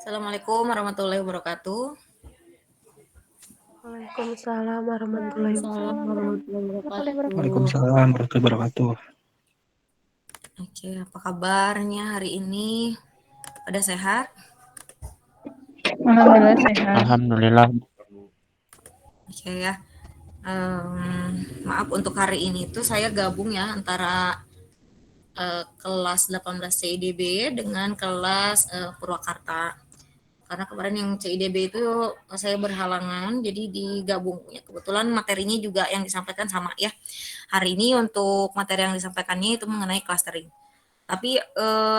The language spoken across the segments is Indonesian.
Assalamualaikum warahmatullahi wabarakatuh. Waalaikumsalam warahmatullahi wabarakatuh. Waalaikumsalam warahmatullahi wabarakatuh. Oke, apa kabarnya hari ini? Pada sehat? Alhamdulillah sehat. Alhamdulillah. Oke ya. Maaf untuk hari ini tuh saya gabung ya antara kelas 18 CIDB dengan kelas Purwakarta. Karena kemarin yang CIDB itu saya berhalangan, jadi digabung. Ya, kebetulan materinya juga yang disampaikan sama ya. Hari ini untuk materi yang disampaikannya itu mengenai clustering. Tapi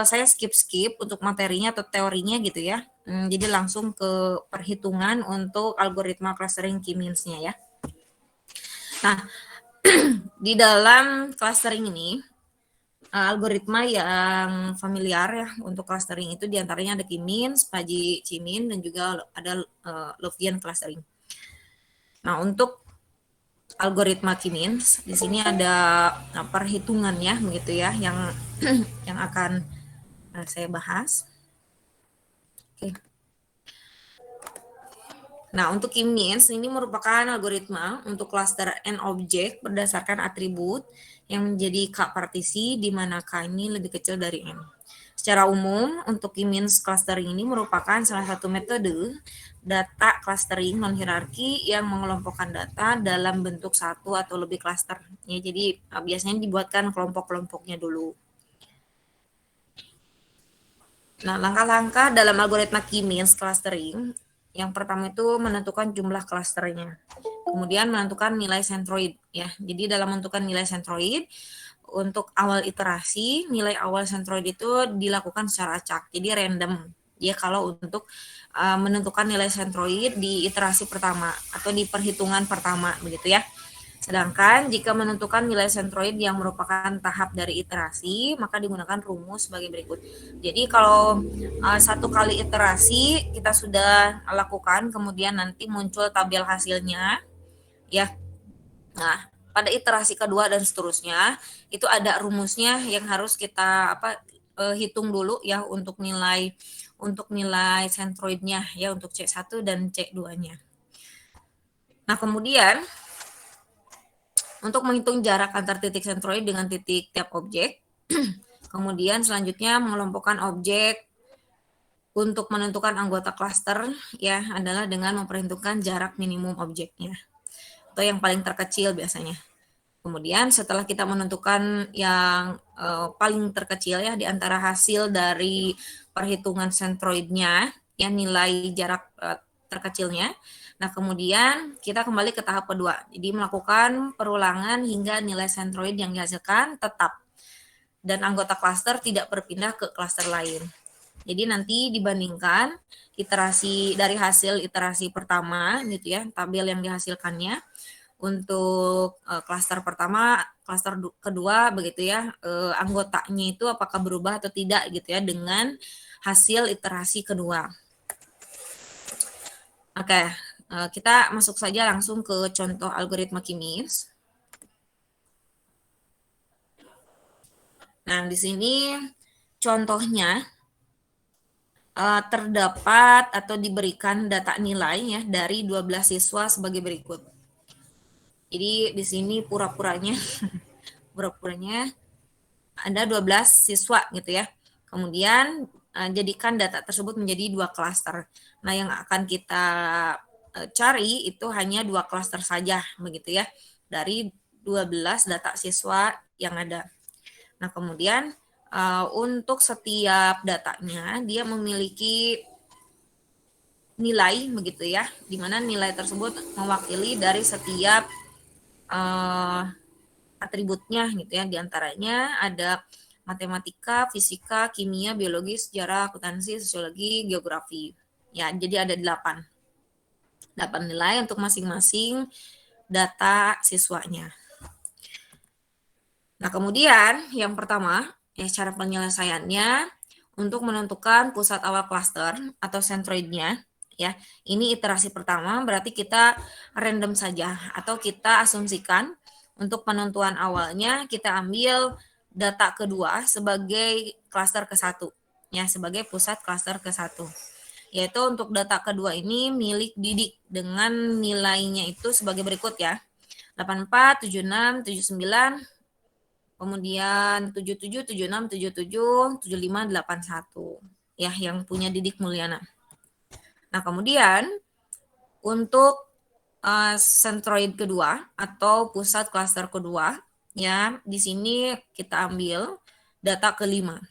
saya skip untuk materinya atau teorinya gitu ya. Jadi langsung ke perhitungan untuk algoritma clustering key means-nya ya. Nah, di dalam clustering ini, algoritma yang familiar ya untuk clustering itu diantaranya ada K-means, Fuzzy K-means, dan juga ada Lothian clustering. Nah, untuk algoritma K-means di sini ada perhitungannya begitu ya yang yang akan saya bahas. Oke. Nah, untuk K-means ini merupakan algoritma untuk cluster N objek berdasarkan atribut yang menjadi K partisi di mana K ini lebih kecil dari N. Secara umum, untuk K-means clustering ini merupakan salah satu metode data clustering non-hierarki yang mengelompokkan data dalam bentuk satu atau lebih cluster. Ya, jadi biasanya dibuatkan kelompok-kelompoknya dulu. Nah, langkah-langkah dalam algoritma K-means clustering, yang pertama itu menentukan jumlah klasternya. Kemudian menentukan nilai sentroid ya. Jadi dalam menentukan nilai sentroid, untuk awal iterasi, nilai awal sentroid itu dilakukan secara acak, jadi random. Ya, kalau untuk menentukan nilai sentroid di iterasi pertama atau di perhitungan pertama begitu ya. Sedangkan jika menentukan nilai sentroid yang merupakan tahap dari iterasi, maka digunakan rumus sebagai berikut. Jadi kalau satu kali iterasi kita sudah lakukan, kemudian nanti muncul tabel hasilnya, ya. Nah, pada iterasi kedua dan seterusnya itu ada rumusnya yang harus kita hitung dulu ya untuk nilai sentroidnya ya untuk C1 dan C2-nya. Nah, kemudian untuk menghitung jarak antar titik sentroid dengan titik tiap objek. Kemudian selanjutnya mengelompokkan objek untuk menentukan anggota klaster ya adalah dengan memperhitungkan jarak minimum objeknya atau yang paling terkecil biasanya. Kemudian setelah kita menentukan yang paling terkecil ya di antara hasil dari perhitungan sentroidnya ya nilai jarak terkecilnya. Nah, kemudian kita kembali ke tahap kedua. Jadi melakukan perulangan hingga nilai sentroid yang dihasilkan tetap dan anggota klaster tidak berpindah ke klaster lain. Jadi nanti dibandingkan iterasi dari hasil iterasi pertama gitu ya, tabel yang dihasilkannya untuk klaster pertama, klaster kedua begitu ya, anggotanya itu apakah berubah atau tidak gitu ya dengan hasil iterasi kedua. Oke, kita masuk saja langsung ke contoh algoritma K-means. Nah, di sini contohnya terdapat atau diberikan data nilai ya dari 12 siswa sebagai berikut. Jadi di sini pura-puranya ada 12 siswa gitu ya. Kemudian jadikan data tersebut menjadi 2 klaster. Nah, yang akan kita cari itu hanya 2 klaster saja begitu ya dari 12 data siswa yang ada. Nah, kemudian untuk setiap datanya dia memiliki nilai begitu ya, di mana nilai tersebut mewakili dari setiap atributnya gitu ya. Di antaranya ada matematika, fisika, kimia, biologi, sejarah, akuntansi, sosiologi, geografi. Ya, jadi ada 8 nilai untuk masing-masing data siswanya. Nah, kemudian yang pertama, ya cara penyelesaiannya untuk menentukan pusat awal klaster atau sentroidnya, ya. Ini iterasi pertama, berarti kita random saja atau kita asumsikan untuk penentuan awalnya kita ambil data kedua sebagai klaster ke-1, ya, sebagai pusat klaster ke-1. Yaitu untuk data kedua ini milik Didik dengan nilainya itu sebagai berikut ya. 84, 76, 79, kemudian 77, 76, 77, 75, 81. Ya, yang punya Didik Mulyana. Nah, kemudian untuk sentroid kedua atau pusat klaster kedua, ya, di sini kita ambil data kelima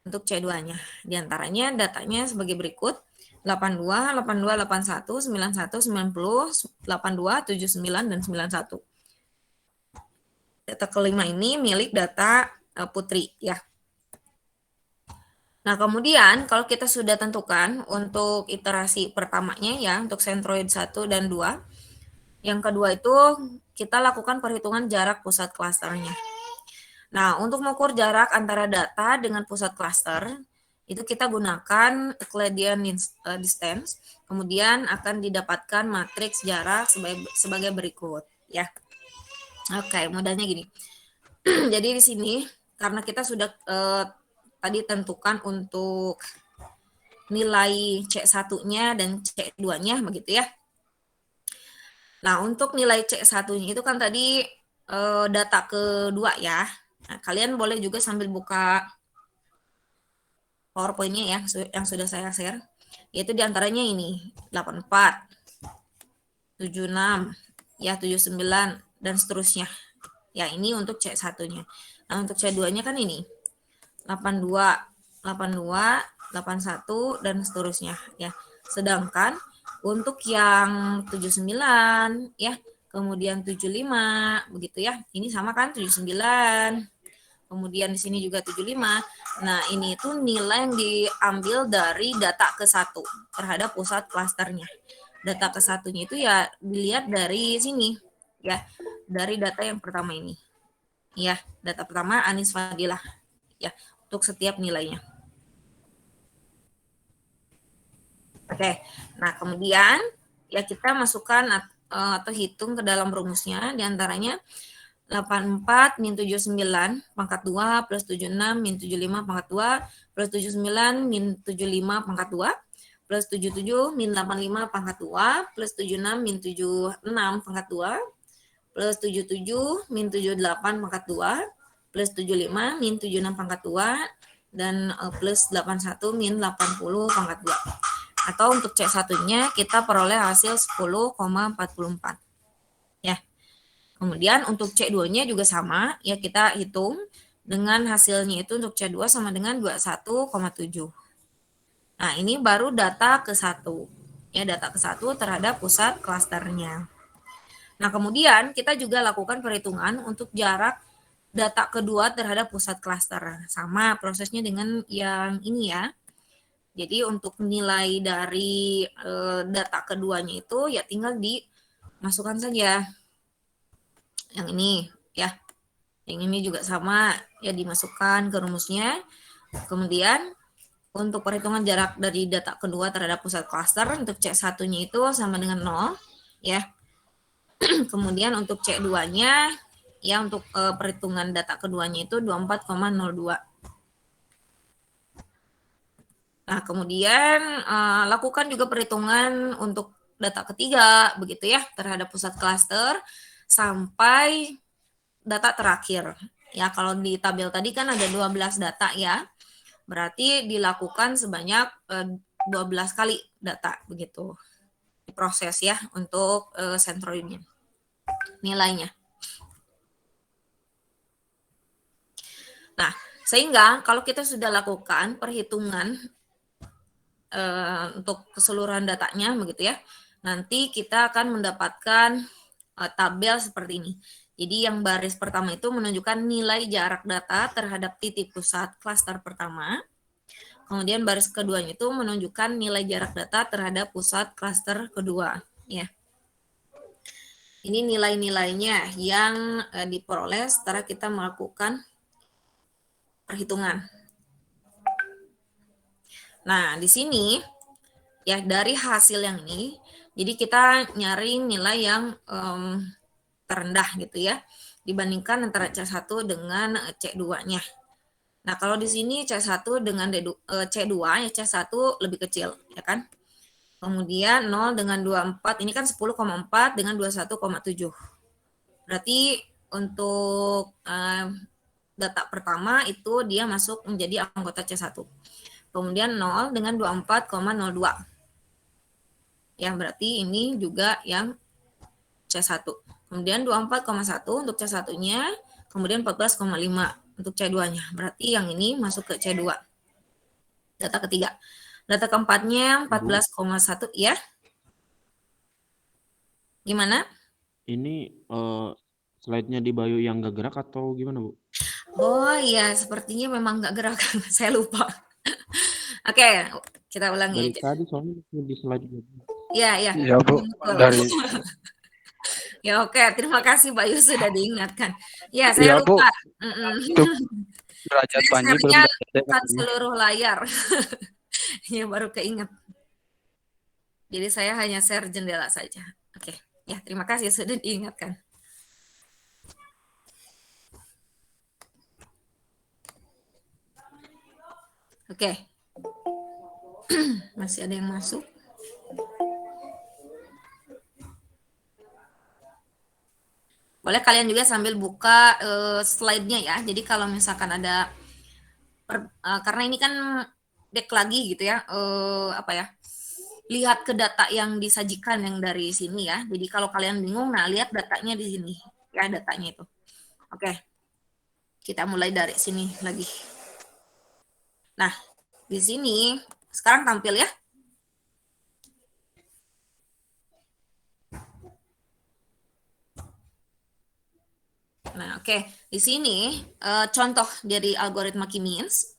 untuk C2-nya. Di antaranya datanya sebagai berikut: 82, 82, 81, 91, 90, 82, 79, dan 91. Data kelima ini milik data Putri ya. Nah, kemudian kalau kita sudah tentukan untuk iterasi pertamanya ya, untuk sentroid 1 dan 2, yang kedua itu kita lakukan perhitungan jarak pusat klasternya. Nah, untuk mengukur jarak antara data dengan pusat klaster, itu kita gunakan Euclidean distance, kemudian akan didapatkan matriks jarak sebagai berikut, ya. Oke, modalnya gini. Jadi di sini, karena kita sudah tadi tentukan untuk nilai C1-nya dan C2-nya begitu ya. Nah, untuk nilai C1-nya itu kan tadi data kedua ya. Nah, kalian boleh juga sambil buka PowerPoint-nya ya, yang sudah saya share. Yaitu diantaranya ini, 84, 76, ya 79, dan seterusnya. Ya, ini untuk C1-nya. Nah, untuk C2-nya kan ini, 82, 82, 81, dan seterusnya ya. Sedangkan untuk yang 79 ya, kemudian 75 begitu ya. Ini sama kan 79. Kemudian di sini juga 75. Nah, ini itu nilai yang diambil dari data ke-1 terhadap pusat klasternya. Data ke-1-nya itu ya dilihat dari sini ya, dari data yang pertama ini. Ya, data pertama Anis Fadilah ya, untuk setiap nilainya. Oke, nah kemudian ya kita masukkan atau hitung ke dalam rumusnya, diantaranya 84 min 79 pangkat 2 plus 76 min 75 pangkat 2 plus 79 min 75 pangkat 2 plus 77 min 85 pangkat 2 plus 76 min 76 pangkat 2 plus 77 min 78 pangkat 2 plus 75 min 76 pangkat 2 dan plus 81 min 80 pangkat 2. Atau untuk C1-nya kita peroleh hasil 10,44. Ya. Kemudian untuk C2-nya juga sama, ya kita hitung dengan hasilnya itu untuk C2 sama dengan 21,7. Nah, ini baru data ke-1. Ya, data ke-1 terhadap pusat klasternya. Nah, kemudian kita juga lakukan perhitungan untuk jarak data kedua terhadap pusat klaster. Sama prosesnya dengan yang ini ya. Jadi untuk nilai dari data keduanya itu ya tinggal dimasukkan saja. Yang ini ya. Yang ini juga sama ya, dimasukkan ke rumusnya. Kemudian untuk perhitungan jarak dari data kedua terhadap pusat klaster untuk C1-nya itu sama dengan 0 ya. Kemudian untuk C2-nya ya untuk perhitungan data keduanya itu 24,02. Nah, kemudian lakukan juga perhitungan untuk data ketiga, begitu ya, terhadap pusat klaster sampai data terakhir. Ya, kalau di tabel tadi kan ada 12 data ya, berarti dilakukan sebanyak 12 kali data, begitu. Diproses ya untuk sentroidnya, nilainya. Nah, sehingga kalau kita sudah lakukan perhitungan untuk keseluruhan datanya begitu ya, nanti kita akan mendapatkan tabel seperti ini. Jadi yang baris pertama itu menunjukkan nilai jarak data terhadap titik pusat klaster pertama. Kemudian baris keduanya itu menunjukkan nilai jarak data terhadap pusat klaster kedua. Ya. Ini nilai-nilainya yang diperoleh setelah kita melakukan perhitungan. Nah, di sini ya dari hasil yang ini, jadi kita nyari nilai yang terendah gitu ya, dibandingkan antara C1 dengan C2-nya. Nah, kalau di sini C1 dengan C2, ya C1 lebih kecil, ya kan? Kemudian 0 dengan 24, ini kan 10,4 dengan 21,7. Berarti untuk data pertama itu dia masuk menjadi anggota C1. Kemudian 0 dengan 24,02. Ya, berarti ini juga yang C1. Kemudian 24,1 untuk C1-nya, kemudian 14,5 untuk C2-nya. Berarti yang ini masuk ke C2. Data ketiga. Data keempatnya 14,1 ya. Gimana? Ini slide-nya di Bayu yang gak gerak atau gimana, Bu? Oh iya, sepertinya memang nggak gerak. Saya lupa. Oke, kita ulangi Dari aja. tadi soalnya di slide. Ya. Ya Bu, Betul. dari Ya oke, terima kasih Bayu sudah diingatkan. Ya, Iya, saya Bu. lupa. Mm-mm. Itu derajat Saya Panji belum share-nya dapat bukan katanya. seluruh layar. Ya baru keinget. Jadi saya hanya share jendela saja. Oke. Ya, terima kasih sudah diingatkan. Oke. Masih ada yang masuk? Boleh kalian juga sambil buka slide-nya ya. Jadi kalau misalkan ada karena ini kan back lagi gitu ya, apa ya? Lihat ke data yang disajikan yang dari sini ya. Jadi kalau kalian bingung, nah lihat datanya di sini ya, datanya itu. Oke. Kita mulai dari sini lagi. Nah, di sini sekarang tampil ya. Nah, oke. Di sini contoh dari algoritma K-means.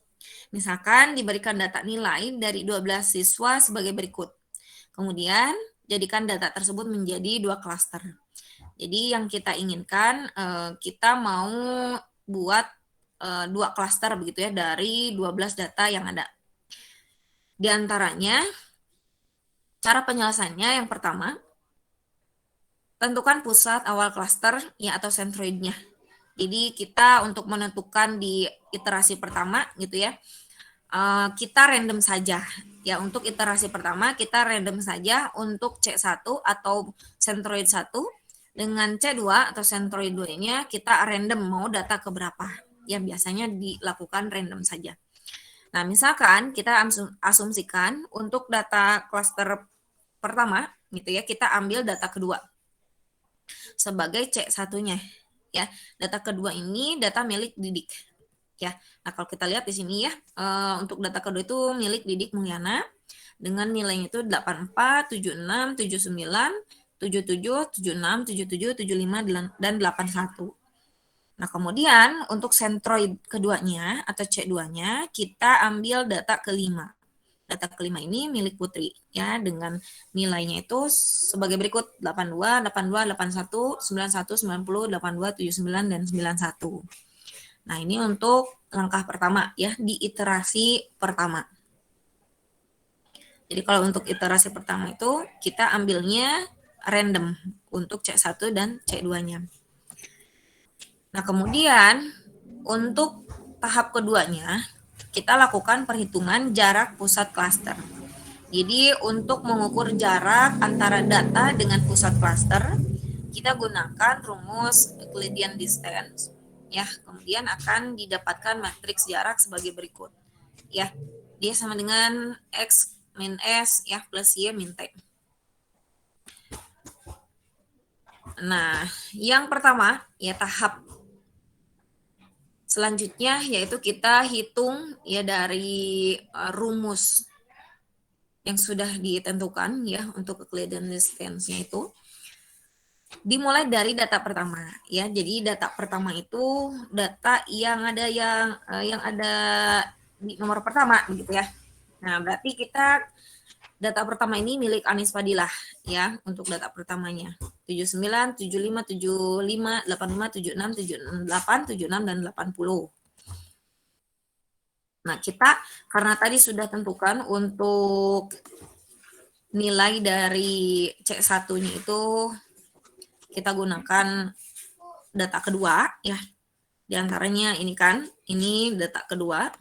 Misalkan diberikan data nilai dari 12 siswa sebagai berikut. Kemudian, jadikan data tersebut menjadi 2 klaster. Jadi yang kita inginkan, kita mau buat 2 klaster begitu ya dari 12 data yang ada. Di antaranya, cara penyelesaiannya yang pertama, tentukan pusat awal klaster ya atau centroidnya. Jadi kita untuk menentukan di iterasi pertama gitu ya, kita random saja. Ya untuk iterasi pertama kita random saja untuk C1 atau centroid 1 dengan C2 atau centroid 2-nya kita random mau data ke berapa. Ya biasanya dilakukan random saja. Nah, misalkan kita asumsikan untuk data klaster pertama gitu ya, kita ambil data kedua sebagai C1-nya. Ya, data kedua ini data milik Didik. Ya, nah kalau kita lihat di sini ya, untuk data kedua itu milik Didik Mulyana dengan nilainya itu 84, 76, 79, 77, 76, 77, 75, dan 81. Nah, kemudian untuk centroid keduanya atau C2-nya kita ambil data kelima. Data kelima ini milik Putri ya dengan nilainya itu sebagai berikut 82, 82, 81, 91, 90, 82, 79 dan 91. Nah, ini untuk langkah pertama ya di iterasi pertama. Jadi kalau untuk iterasi pertama itu kita ambilnya random untuk C1 dan C2-nya. Nah, kemudian untuk tahap keduanya kita lakukan perhitungan jarak pusat klaster. Jadi untuk mengukur jarak antara data dengan pusat klaster, kita gunakan rumus Euclidean distance. Ya, kemudian akan didapatkan matriks jarak sebagai berikut. Ya, dia sama dengan X min S ya plus Y min T. Nah, yang pertama ya tahap selanjutnya yaitu kita hitung ya dari rumus yang sudah ditentukan ya untuk Euclidean distance-nya itu. Dimulai dari data pertama ya. Jadi data pertama itu data yang ada di nomor pertama begitu ya. Nah, berarti kita data pertama ini milik Anis Fadilah ya untuk data pertamanya. 79, 75, 75, 85, 76, 78, 76 dan 80. Nah, kita karena tadi sudah tentukan untuk nilai dari C1-nya itu kita gunakan data kedua ya. Di antaranya ini kan, ini data kedua.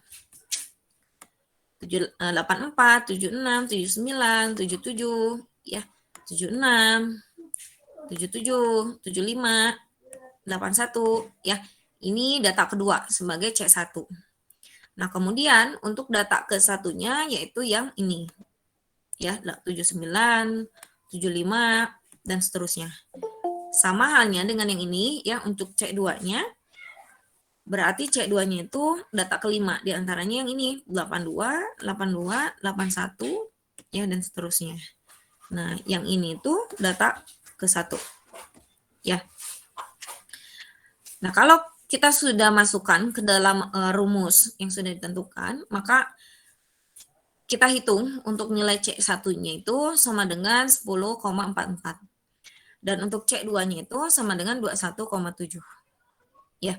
84, 76, 79, 77 ya. 76, 77, 75, 81 ya. Ini data kedua sebagai C1. Nah, kemudian untuk data ke satunya yaitu yang ini. Ya, 79, 75 dan seterusnya. Sama halnya dengan yang ini ya untuk C2-nya. Berarti C2-nya itu data kelima di antaranya yang ini 82, 82, 81 ya dan seterusnya. Nah, yang ini itu data ke satu. Ya. Nah, kalau kita sudah masukkan ke dalam rumus yang sudah ditentukan, maka kita hitung untuk nilai C1-nya itu sama dengan 10,44. Dan untuk C2-nya itu sama dengan 21,7. Ya.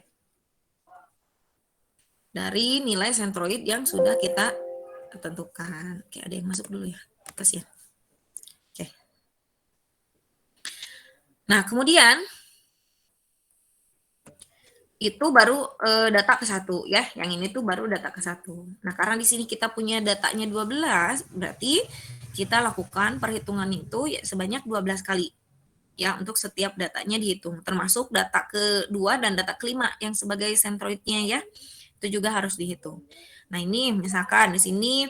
Dari nilai sentroid yang sudah kita tentukan. Oke, ada yang masuk dulu ya. Kasihan. Oke. Nah, kemudian itu baru data ke-1 ya. Yang ini tuh baru data ke-1. Nah, karena di sini kita punya datanya 12, berarti kita lakukan perhitungan itu ya sebanyak 12 kali. Ya, untuk setiap datanya dihitung, termasuk data kedua dan data kelima yang sebagai sentroidnya ya. Itu juga harus dihitung. Nah, ini misalkan di sini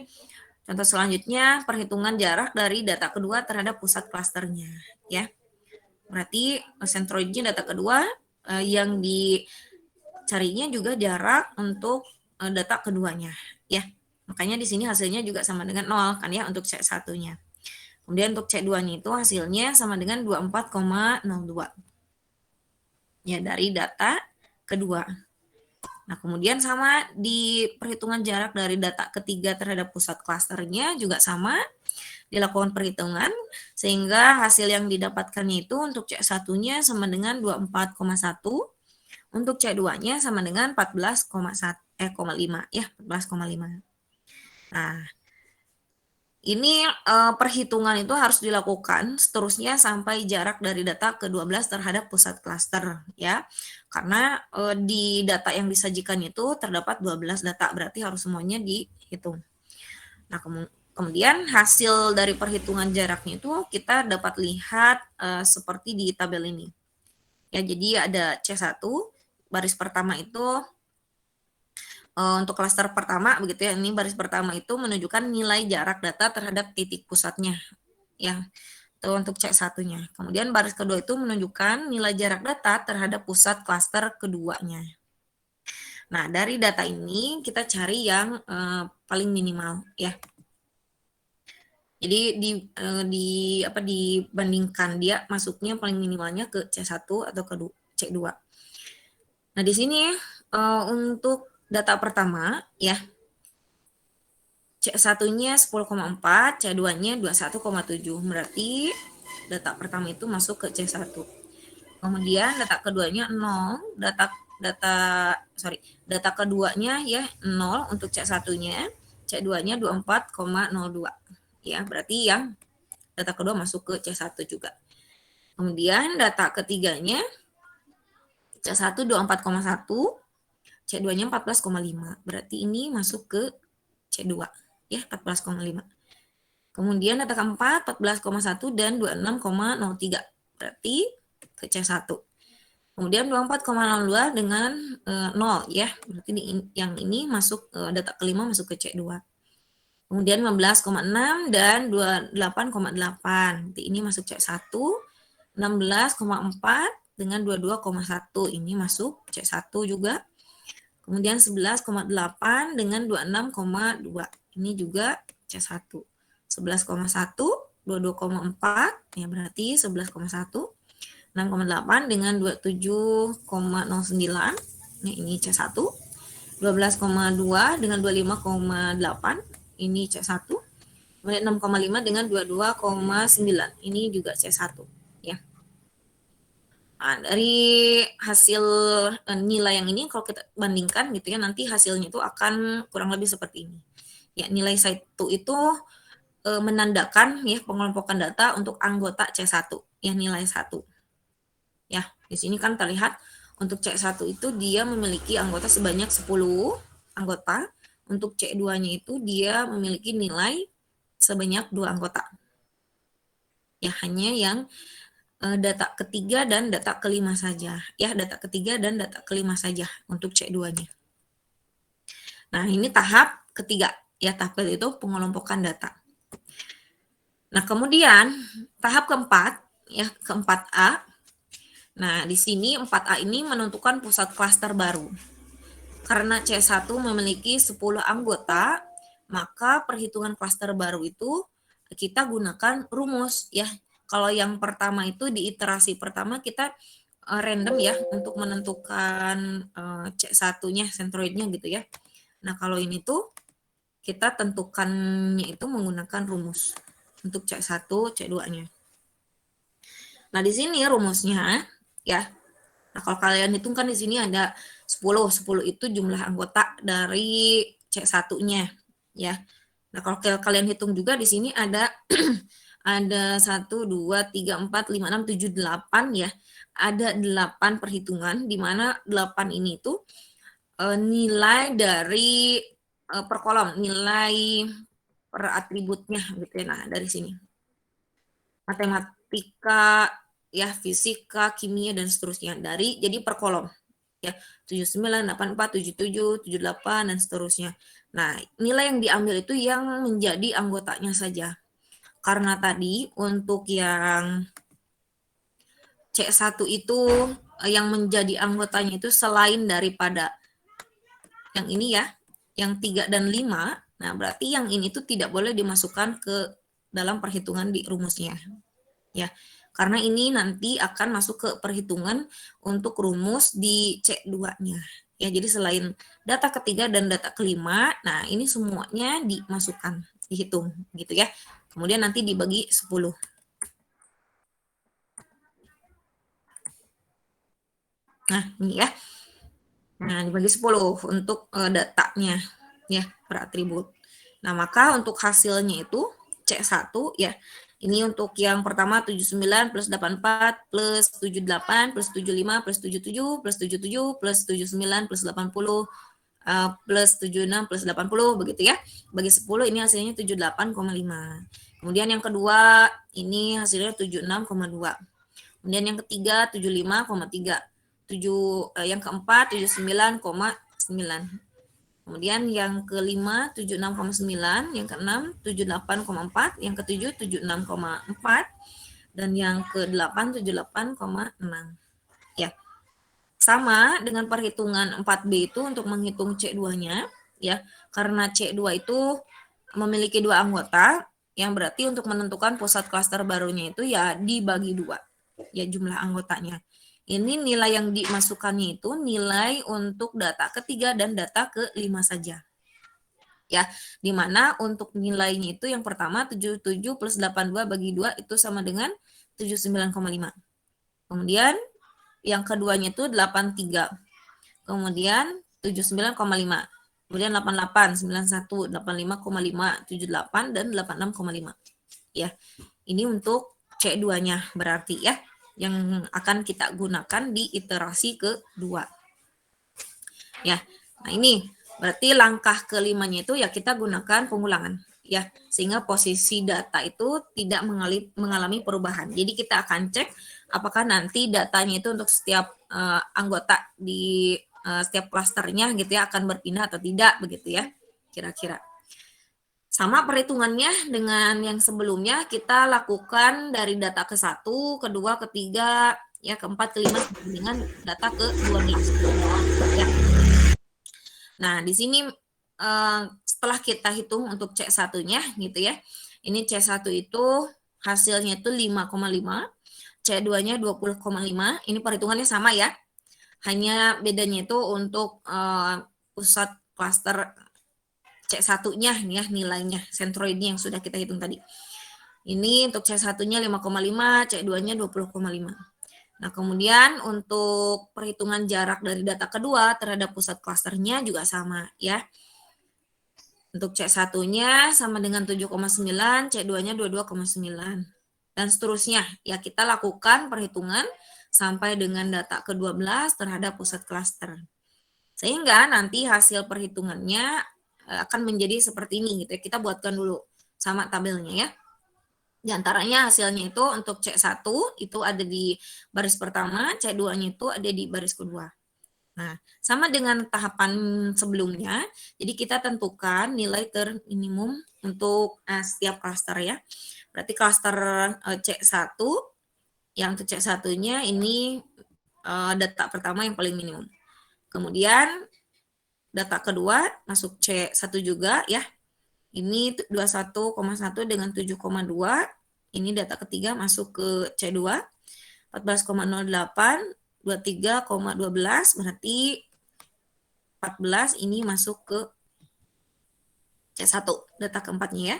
contoh selanjutnya perhitungan jarak dari data kedua terhadap pusat klasternya ya. Berarti sentroidnya data kedua yang dicarinya juga jarak untuk data keduanya ya. Makanya di sini hasilnya juga sama dengan 0 kan ya untuk C1-nya. Kemudian untuk C2-nya itu hasilnya sama dengan 24,02. Ya, dari data kedua. Nah, kemudian sama di perhitungan jarak dari data ketiga terhadap pusat klasternya juga sama. Dilakukan perhitungan sehingga hasil yang didapatkannya itu untuk C1-nya sama dengan 24,1. Untuk C2-nya sama dengan 14,5 ya, 14,5. Nah, ini perhitungan itu harus dilakukan seterusnya sampai jarak dari data ke-12 terhadap pusat klaster ya. Karena di data yang disajikan itu terdapat 12 data, berarti harus semuanya dihitung. Nah, kemudian hasil dari perhitungan jaraknya itu kita dapat lihat seperti di tabel ini. Ya, jadi ada C1 baris pertama itu untuk klaster pertama begitu ya, ini baris pertama itu menunjukkan nilai jarak data terhadap titik pusatnya ya. Itu untuk C1-nya. Kemudian baris kedua itu menunjukkan nilai jarak data terhadap pusat klaster keduanya. Nah, dari data ini kita cari yang paling minimal ya. Jadi dibandingkan dia masuknya paling minimalnya ke C1 atau ke C2. Nah, di sini untuk data pertama ya, C1-nya 10,4, C2-nya 21,7. Berarti data pertama itu masuk ke C1. Kemudian data keduanya 0, data keduanya ya 0 untuk C1-nya, C2-nya 24,02. Ya, berarti yang data kedua masuk ke C1 juga. Kemudian data ketiganya C1 24,1, C2-nya 14,5. Berarti ini masuk ke C2 ya, 14,5. Kemudian data keempat 14,1 dan 26,03. Berarti ke C1. Kemudian 24,02 dengan 0 ya. Berarti yang ini masuk data kelima masuk ke C2. Kemudian 15,6 dan 28,8. Ini masuk C1. 16,4 dengan 22,1. Ini masuk C1 juga. Kemudian 11,8 dengan 26,2. Ini juga C1. 11,1, 22,4, ya berarti 11,1. 6,8 dengan 27,09. Ini C1. 12,2 dengan 25,8. Ini C1. Kemudian 6,5 dengan 22,9. Ini juga C1. Ya. Nah, dari hasil nilai yang ini kalau kita bandingkan gitu ya, nanti hasilnya itu akan kurang lebih seperti ini. Ya, nilai C1 itu menandakan ya pengelompokan data untuk anggota C1 ya, nilai 1. Ya, di sini kan terlihat untuk C1 itu dia memiliki anggota sebanyak 10 anggota. Untuk C2-nya itu dia memiliki nilai sebanyak 2 anggota. Ya, hanya yang data ketiga dan data kelima saja. Ya, data ketiga dan data kelima saja untuk C2-nya. Nah, ini tahap ketiga. Ya, tahap itu pengelompokan data. Nah, kemudian tahap keempat, ya, keempat A. Nah, di sini 4A ini menentukan pusat klaster baru. Karena C1 memiliki 10 anggota, maka perhitungan klaster baru itu kita gunakan rumus ya. Kalau yang pertama itu di iterasi pertama kita random ya untuk menentukan C1-nya, sentroidnya gitu ya. Nah, kalau ini tuh kita tentukannya itu menggunakan rumus untuk C1, C2-nya. Nah, di sini rumusnya ya. Nah, kalau kalian hitung kan di sini ada 10. 10 itu jumlah anggota dari C1-nya ya. Nah, kalau kalian hitung juga di sini ada ada 1 2 3 4 5 6 7 8 ya. Ada 8 perhitungan di mana 8 ini itu nilai dari per kolom, nilai per atributnya gitu ya. Nah, dari sini. Matematika, ya fisika, kimia dan seterusnya jadi per kolom ya 79, 84, 77, 78 dan seterusnya. Nah, nilai yang diambil itu yang menjadi anggotanya saja. Karena tadi untuk yang C1 itu yang menjadi anggotanya itu selain daripada yang ini ya, yang 3 dan 5, nah berarti yang ini tuh tidak boleh dimasukkan ke dalam perhitungan di rumusnya. Ya, karena ini nanti akan masuk ke perhitungan untuk rumus di C2-nya. Ya, jadi selain data ketiga dan data kelima, nah ini semuanya dimasukkan, dihitung gitu ya. Kemudian nanti dibagi 10. Nah, ini ya. Nah, dibagi 10 untuk datanya ya, per atribut. Nah, maka untuk hasilnya itu C1 ya. Ini untuk yang pertama 79 plus 84 plus 78 plus 75 plus 77 plus 77 plus 79 plus 80 plus 76 plus 80 begitu ya. Bagi 10 ini hasilnya 78,5. Kemudian yang kedua ini hasilnya 76,2. Kemudian yang ketiga 75,3. Yang keempat 79,9. Kemudian yang kelima 76,9, yang keenam 78,4, yang ketujuh 76,4, dan yang ke-8 78,6. Ya. Sama dengan perhitungan 4B itu untuk menghitung C2-nya ya. Karena C2 itu memiliki 2 anggota, yang berarti untuk menentukan pusat klaster barunya itu ya dibagi 2. Ya jumlah anggotanya. Ini nilai yang dimasukkannya itu nilai untuk data ketiga dan data kelima saja. Ya, dimana untuk nilainya itu yang pertama 77 plus 82 bagi 2 itu sama dengan 79,5. Kemudian yang keduanya itu 83. Kemudian 79,5. Kemudian 88, 91, 85,5, 78 dan 86,5. Ya. Ini untuk C2-nya berarti ya, yang akan kita gunakan di iterasi kedua. Ya, nah ini berarti langkah kelimanya itu ya kita gunakan pengulangan ya, sehingga posisi data itu tidak mengalami perubahan. Jadi kita akan cek apakah nanti datanya itu untuk setiap anggota di setiap klasternya gitu ya akan berpindah atau tidak begitu ya, kira-kira. Sama perhitungannya dengan yang sebelumnya, kita lakukan dari data ke-1, kedua, ketiga, ya keempat, kelima, dengan data ke-12. Ya. Nah, di sini setelah kita hitung untuk C1-nya gitu ya, ini C1 itu hasilnya itu 5,5, C2-nya 20,5, ini perhitungannya sama ya, hanya bedanya itu untuk pusat klaster C1-nya ya, nilainya sentroidnya yang sudah kita hitung tadi. Ini untuk C1-nya 5,5, C2-nya 20,5. Nah, kemudian untuk perhitungan jarak dari data kedua terhadap pusat klasternya juga sama ya. Untuk C1-nya sama dengan 7,9, C2-nya 22,9. Dan seterusnya. Ya, kita lakukan perhitungan sampai dengan data ke-12 terhadap pusat klaster. Sehingga nanti hasil perhitungannya akan menjadi seperti ini gitu ya. Kita buatkan dulu sama tabelnya ya. Di antaranya hasilnya itu untuk C1 itu ada di baris pertama, C2-nya itu ada di baris kedua. Nah, sama dengan tahapan sebelumnya, jadi kita tentukan nilai terminimum untuk setiap klaster ya. Berarti klaster C1, yang untuk C1-nya ini data pertama yang paling minimum. Kemudian data kedua masuk C1 juga ya. Ini 21,1 dengan 7,2. Ini data ketiga masuk ke C2. 14,08, 23,12 berarti 14 ini masuk ke C1 data keempatnya ya.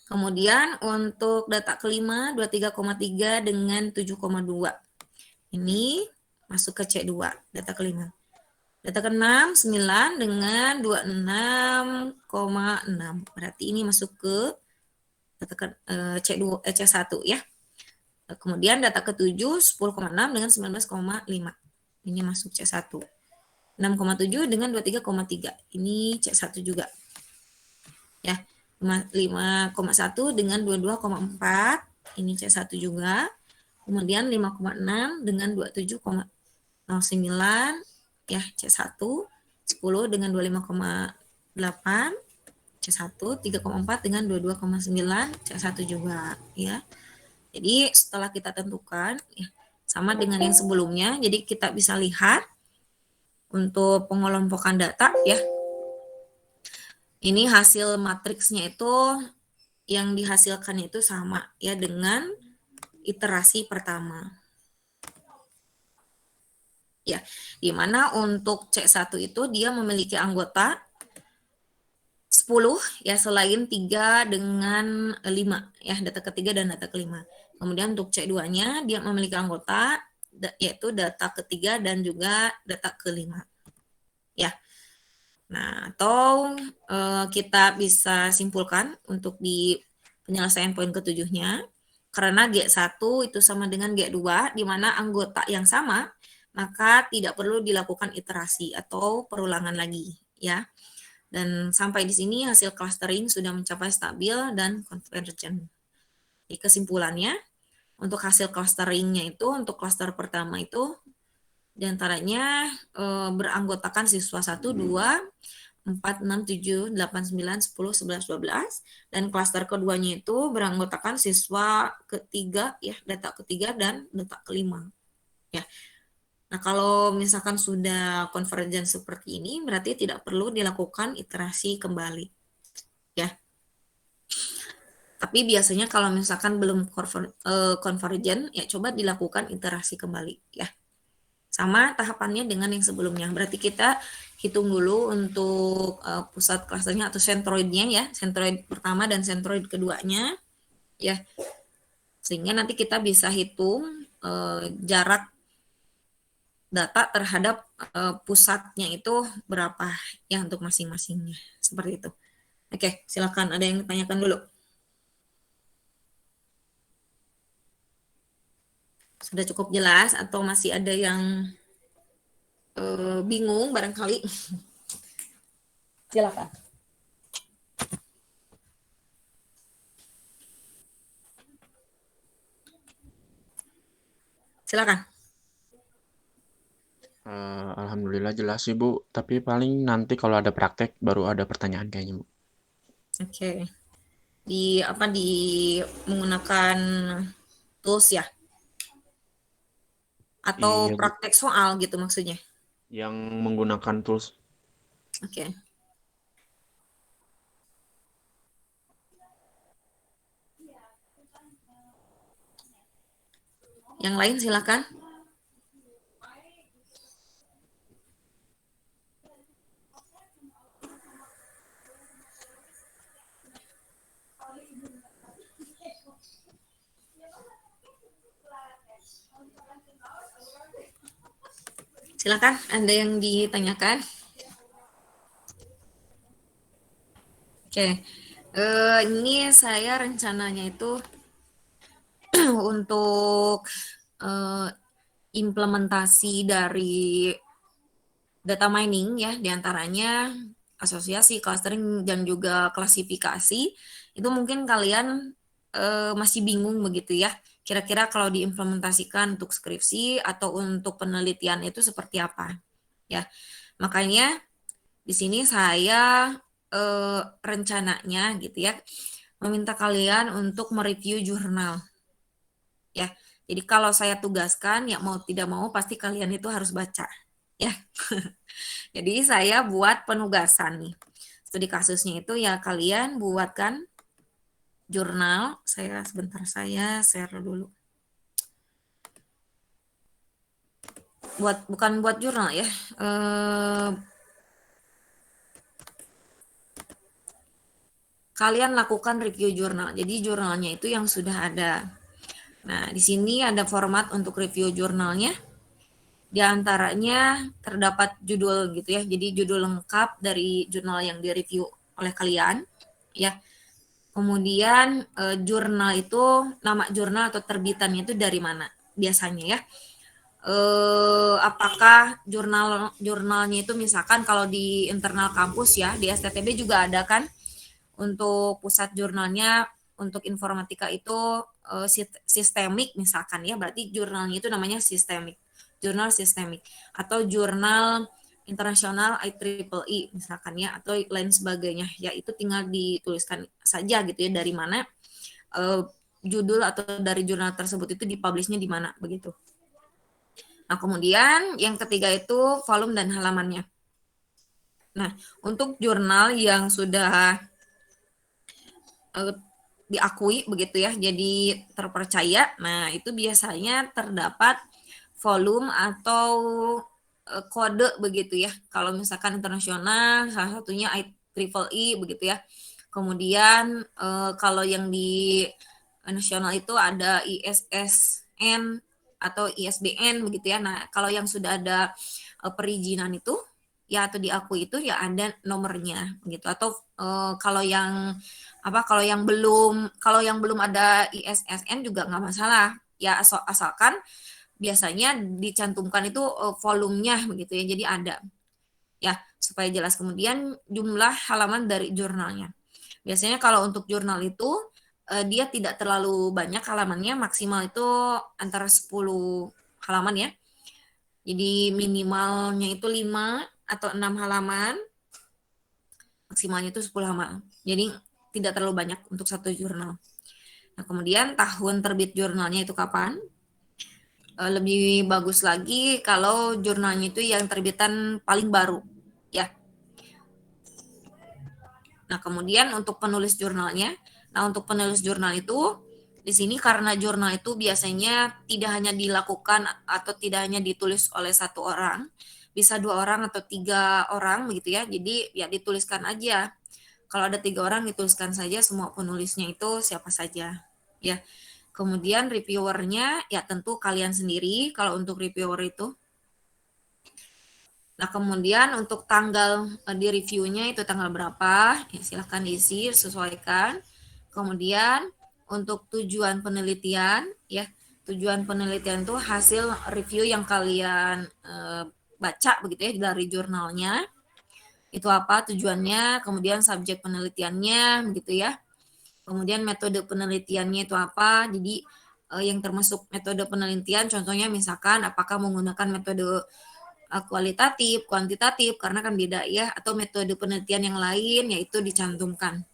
Kemudian untuk data kelima 23,3 dengan 7,2. Ini masuk ke C2, data kelima. Data keenam 9 dengan 26,6. Berarti ini masuk ke data C2 C1 ya. Kemudian data ketujuh 10,6 dengan 19,5. Ini masuk C1. 6,7 dengan 23,3. Ini C1 juga. Ya. 5,1 dengan 22,4. Ini C1 juga. Kemudian 5,6 dengan 27,09 ya C1. 10 dengan 25,8 C1. 3,4 dengan 22,9 C1 juga ya. Jadi setelah kita tentukan ya, sama dengan yang sebelumnya, jadi kita bisa lihat untuk pengelompokan data ya. Ini hasil matriksnya itu yang dihasilkan itu sama ya dengan iterasi pertama. Ya, di mana untuk C1 itu dia memiliki anggota 10 ya selain 3 dengan 5 ya, data ketiga dan data kelima. Kemudian untuk C2-nya dia memiliki anggota yaitu data ketiga dan juga data kelima. Ya. Nah, atau kita bisa simpulkan untuk di penyelesaian poin ketujuhnya, karena G1 itu sama dengan G2, di mana anggota yang sama, maka tidak perlu dilakukan iterasi atau perulangan lagi, ya. Dan sampai di sini hasil clustering sudah mencapai stabil dan convergent. Jadi kesimpulannya, untuk hasil clusteringnya itu, untuk cluster pertama itu, diantaranya beranggotakan siswa 1, 2, 4, 6, 7, 8, 9, 10, 11, 12. Dan klaster keduanya itu beranggotakan siswa ketiga, ya data ketiga dan data kelima. Ya. Nah, kalau misalkan sudah konvergen seperti ini, berarti tidak perlu dilakukan iterasi kembali. Ya. Tapi biasanya kalau misalkan belum konvergen, ya coba dilakukan iterasi kembali. Ya. Sama tahapannya dengan yang sebelumnya. Berarti kita hitung dulu untuk pusat klasternya atau sentroidnya ya, sentroid pertama dan sentroid keduanya ya. Sehingga nanti kita bisa hitung jarak data terhadap pusatnya itu berapa ya untuk masing-masingnya. Seperti itu. Oke, silakan ada yang ditanyakan dulu. Sudah cukup jelas atau masih ada yang bingung barangkali? Silakan. Silakan. Alhamdulillah jelas sih Bu, tapi paling nanti kalau ada praktek baru ada pertanyaan kayaknya Bu. Oke. Di menggunakan tools ya? Atau Iya, Bu. praktek soal gitu maksudnya? Yang menggunakan tools. Oke. Yang lain silakan. Silakan, ada yang ditanyakan? Oke. Ini saya rencananya itu untuk implementasi dari data mining ya, diantaranya asosiasi, clustering, dan juga klasifikasi, itu mungkin kalian masih bingung begitu ya, kira-kira kalau diimplementasikan untuk skripsi atau untuk penelitian itu seperti apa ya. Makanya di sini saya rencananya gitu ya, meminta kalian untuk mereview jurnal ya. Jadi kalau saya tugaskan ya mau tidak mau pasti kalian itu harus baca ya. Jadi saya buat penugasan nih. Studi kasusnya itu ya kalian buatkan jurnal. Saya sebentar saya share dulu. Bukan buat jurnal ya. kalian lakukan review jurnal. Jadi jurnalnya itu yang sudah ada. Nah, di sini ada format untuk review jurnalnya. Di antaranya terdapat judul gitu ya. Jadi judul lengkap dari jurnal yang direview oleh kalian, ya. Kemudian jurnal itu, nama jurnal atau terbitannya itu dari mana biasanya ya. Apakah jurnalnya itu misalkan kalau di internal kampus ya, di STTB juga ada kan untuk pusat jurnalnya untuk informatika itu sistemik misalkan ya, berarti jurnalnya itu namanya sistemik, jurnal sistemik, atau jurnal internasional IEEE misalkan ya, atau lain sebagainya ya, itu tinggal dituliskan saja gitu ya dari mana judul atau dari jurnal tersebut itu dipublishnya di mana begitu. Nah, kemudian yang ketiga itu volume dan halamannya. Nah, untuk jurnal yang sudah diakui begitu ya, jadi terpercaya, nah itu biasanya terdapat volume atau kode begitu ya. Kalau misalkan internasional, salah satunya IEEE begitu ya. Kemudian kalau yang di nasional itu ada ISSN atau ISBN begitu ya. Nah, kalau yang sudah ada perizinan itu ya atau diakui itu ya ada nomornya gitu. Atau kalau yang kalau yang belum ada ISSN juga nggak masalah. Ya asalkan biasanya dicantumkan itu volumenya begitu ya. Jadi ada. Ya, supaya jelas. Kemudian jumlah halaman dari jurnalnya. Biasanya kalau untuk jurnal itu dia tidak terlalu banyak halamannya, maksimal itu antara 10 halaman ya. Jadi minimalnya itu 5 atau 6 halaman, maksimalnya itu 10 halaman. Jadi tidak terlalu banyak untuk satu jurnal. Nah, kemudian tahun terbit jurnalnya itu kapan? Lebih bagus lagi kalau jurnalnya itu yang terbitan paling baru, ya. Nah, kemudian untuk penulis jurnalnya, untuk penulis jurnal itu di sini karena jurnal itu biasanya tidak hanya dilakukan atau tidak hanya ditulis oleh satu orang, bisa 2 orang atau 3 orang begitu ya. Jadi ya dituliskan aja. Kalau ada 3 orang dituliskan saja semua penulisnya itu siapa saja, ya. Kemudian reviewernya ya tentu kalian sendiri kalau untuk reviewer itu. Nah, kemudian untuk tanggal di reviewnya itu tanggal berapa, ya silahkan diisi, sesuaikan. Kemudian untuk tujuan penelitian, ya tujuan penelitian itu hasil review yang kalian baca begitu ya dari jurnalnya. Itu apa tujuannya, kemudian subjek penelitiannya begitu ya. Kemudian metode penelitiannya itu apa, jadi yang termasuk metode penelitian contohnya misalkan apakah menggunakan metode kualitatif, kuantitatif, karena kan beda ya, atau metode penelitian yang lain yaitu dicantumkan.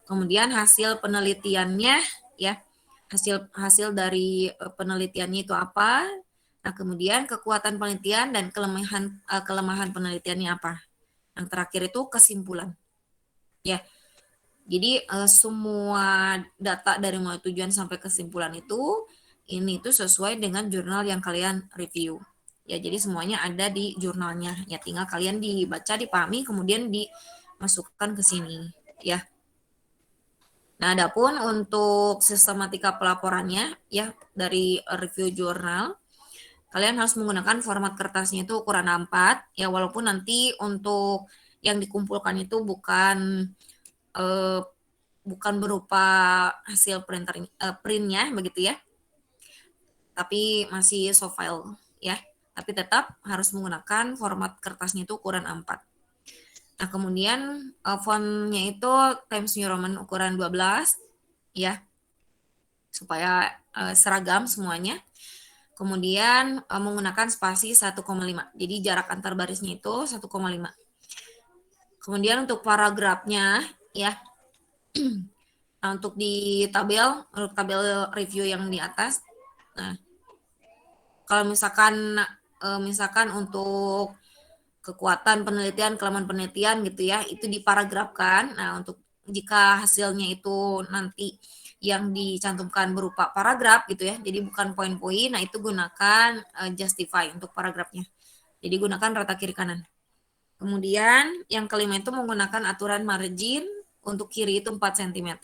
Kemudian hasil penelitiannya ya, hasil dari penelitiannya itu apa. Nah, kemudian kekuatan penelitian dan kelemahan penelitiannya apa. Yang terakhir itu kesimpulan. Ya. Jadi semua data dari mulai tujuan sampai kesimpulan itu ini tuh sesuai dengan jurnal yang kalian review. Ya, jadi semuanya ada di jurnalnya. Ya, tinggal kalian dibaca, dipahami, kemudian dimasukkan ke sini, ya. Nah, adapun untuk sistematika pelaporannya ya dari review jurnal, kalian harus menggunakan format kertasnya itu ukuran A4 ya, walaupun nanti untuk yang dikumpulkan itu bukan berupa hasil printnya begitu ya, tapi masih soft file ya, tapi tetap harus menggunakan format kertasnya itu ukuran A4. Nah, kemudian fontnya itu Times New Roman ukuran 12 ya, supaya seragam semuanya. Kemudian menggunakan spasi 1,5. Jadi jarak antar barisnya itu 1,5. Kemudian untuk paragrafnya ya. Nah, untuk di tabel review yang di atas. Nah, kalau misalkan untuk kekuatan penelitian, kelemahan penelitian gitu ya, itu diparagrafkan. Nah, untuk jika hasilnya itu nanti yang dicantumkan berupa paragraf gitu ya, jadi bukan poin-poin, nah itu gunakan justify untuk paragrafnya. Jadi gunakan rata kiri kanan. Kemudian yang kelima itu menggunakan aturan margin untuk kiri itu 4 cm,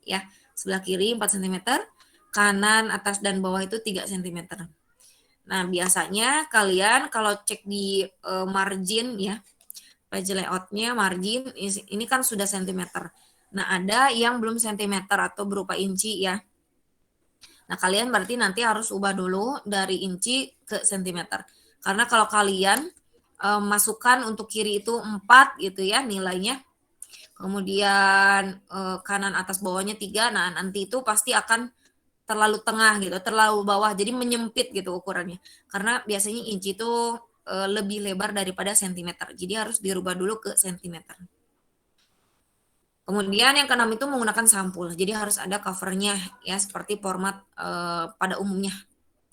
ya. Sebelah kiri 4 cm, kanan, atas, dan bawah itu 3 cm. Nah, biasanya kalian kalau cek di margin ya, page layoutnya margin, ini kan sudah sentimeter. Nah, ada yang belum sentimeter atau berupa inci ya. Nah, kalian berarti nanti harus ubah dulu dari inci ke sentimeter. Karena kalau kalian masukkan untuk kiri itu 4 gitu ya nilainya, kemudian kanan atas bawahnya 3, nah nanti itu pasti akan terlalu tengah gitu, terlalu bawah, jadi menyempit gitu ukurannya. Karena biasanya inci itu lebih lebar daripada sentimeter, jadi harus dirubah dulu ke sentimeter. Kemudian yang keenam itu menggunakan sampul, jadi harus ada covernya ya, seperti format pada umumnya